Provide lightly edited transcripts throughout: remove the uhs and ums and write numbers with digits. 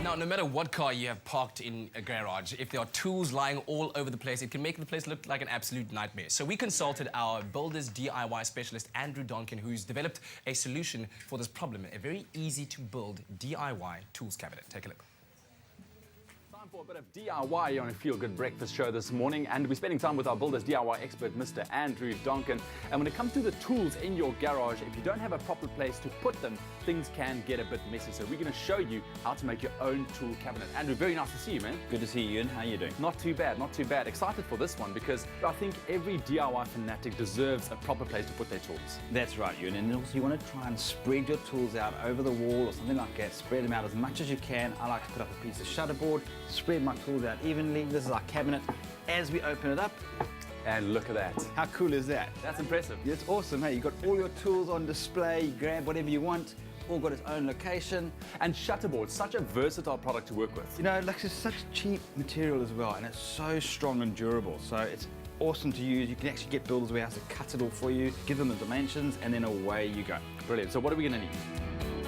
Now, no matter what car you have parked in a garage, if there are tools lying all over the place, it can make the place look like an absolute nightmare. So we consulted our builder's DIY specialist, Andrew Donkin, who's developed a solution for this problem, a very easy-to-build DIY tools cabinet. Take a look. Time for a bit of DIY on a Feel Good Breakfast show this morning, and we're spending time with our builder's DIY expert, Mr. Andrew Donkin. And when it comes to the tools in your garage, if you don't have a proper place to put them, things can get a bit messy. So we're going to show you how to make your own tool cabinet. Andrew, very nice to see you, man. Good to see you, Ian. How are you doing? Not too bad, not too bad. Excited for this one because I think every DIY fanatic deserves a proper place to put their tools. That's right, Ian. And also you want to try and spread your tools out over the wall or something like that. Spread them out as much as you can. I like to put up a piece of shutterboard, spread my tools out evenly. This is our cabinet. As we open it up, and look at that. how cool is that? That's impressive. Yeah, it's awesome. Hey, you've got all your tools on display. You grab whatever you want. All got its own location. And shutterboard, such a versatile product to work with. You know, like it's such cheap material as well, and it's so strong and durable. So it's awesome to use. You can actually get builders' warehouse to cut it all for you, give them the dimensions, and then away you go. Brilliant. So what are we going to need?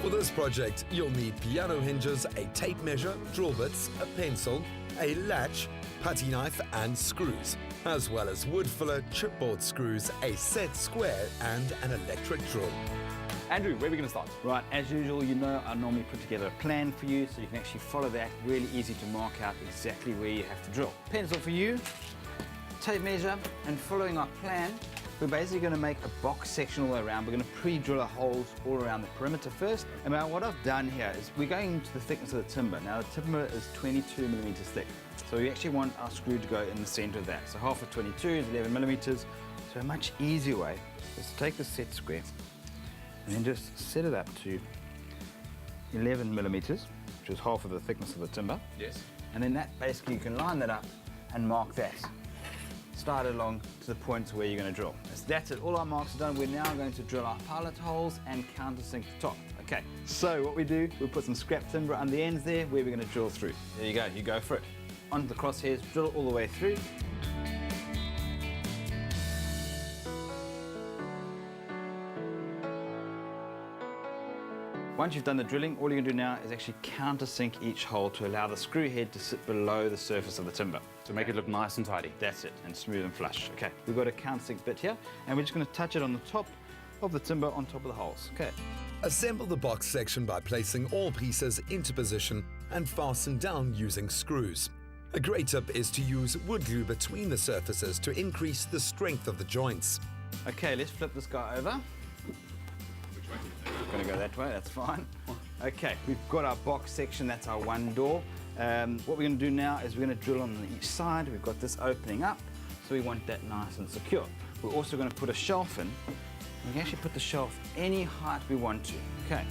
For this project, you'll need piano hinges, a tape measure, drill bits, a pencil, a latch, putty knife and screws, as well as wood filler, chipboard screws, a set square and an electric drill. Andrew, where are we going to start? Right, as usual, you know I normally put together a plan for you so you can actually follow that. Really easy to mark out exactly where you have to drill. Pencil for you, tape measure, and following our plan, we're basically going to make a box section all the way around. We're going to pre-drill our holes all around the perimeter first. And now what I've done here is we're going into the thickness of the timber. Now the timber is 22 millimeters thick. So we actually want our screw to go in the center of that. So half of 22 is 11 millimeters. So a much easier way is to take the set square and then just set it up to 11 millimeters, which is half of the thickness of the timber. Yes. And then that basically you can line that up and mark that. Start along to the point where you're going to drill. That's it, all our marks are done. We're now going to drill our pilot holes and countersink the top. Okay, so what we do, we'll put some scrap timber on the ends there where we're going to drill through. There you go for it. Onto the crosshairs, drill all the way through. Once you've done the drilling, all you're going to do now is actually countersink each hole to allow the screw head to sit below the surface of the timber. To make it look nice and tidy. That's it, and smooth and flush. Okay, we've got a countersink bit here, and we're just going to touch it on the top of the timber on top of the holes. Okay. Assemble the box section by placing all pieces into position and fasten down using screws. A great tip is to use wood glue between the surfaces to increase the strength of the joints. Okay, let's flip this guy over. Gonna go that way, that's fine. Okay, we've got our box section, that's our one door. What we're gonna do now is we're gonna drill on each side. We've got this opening up, so we want that nice and secure. We're also gonna put a shelf in. We can actually put the shelf any height we want to. Okay.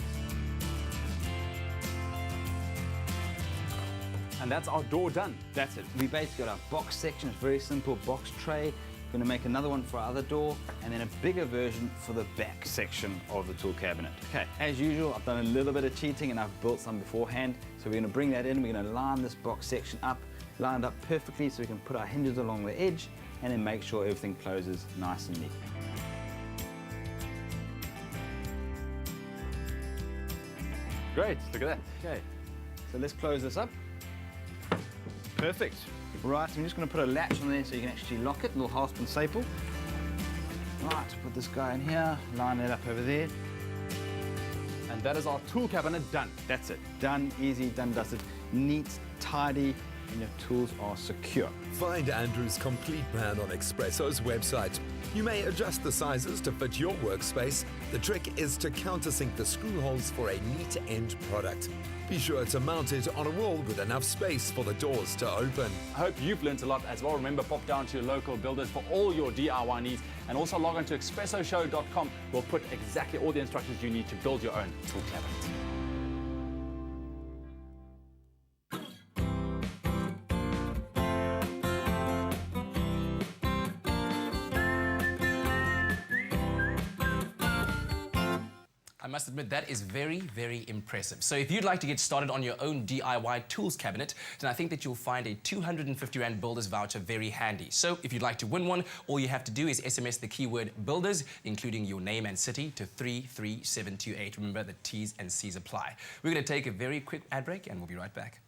And that's our door done. That's it. We basically got our box section, it's very simple, box tray. We're going to make another one for our other door, and then a bigger version for the back section of the tool cabinet. Okay, as usual, I've done a little bit of cheating and I've built some beforehand. So we're going to bring that in, we're going to line this box section up, lined up perfectly so we can put our hinges along the edge and then make sure everything closes nice and neat. Great, look at that. Okay, so let's close this up. Perfect. Right, I'm just going to put a latch on there so you can actually lock it, a little hasp and staple. Right, put this guy in here, line it up over there. And that is our tool cabinet done. That's it. Done, easy, done, dusted. Neat, tidy, and your tools are secure. Find Andrew's complete plan on Expresso's website. You may adjust the sizes to fit your workspace. The trick is to countersink the screw holes for a neat end product. Be sure to mount it on a wall with enough space for the doors to open. I hope you've learned a lot as well. Remember, pop down to your local builders for all your DIY needs, and also log on to expressoshow.com. We'll put exactly all the instructions you need to build your own tool cabinet. must admit, that is very, very impressive. So if you'd like to get started on your own DIY tools cabinet, then I think that you'll find a 250 Rand Builders voucher very handy. So if you'd like to win one, all you have to do is SMS the keyword Builders, including your name and city, to 33728. Remember, the T's and C's apply. We're going to take a very quick ad break, and we'll be right back.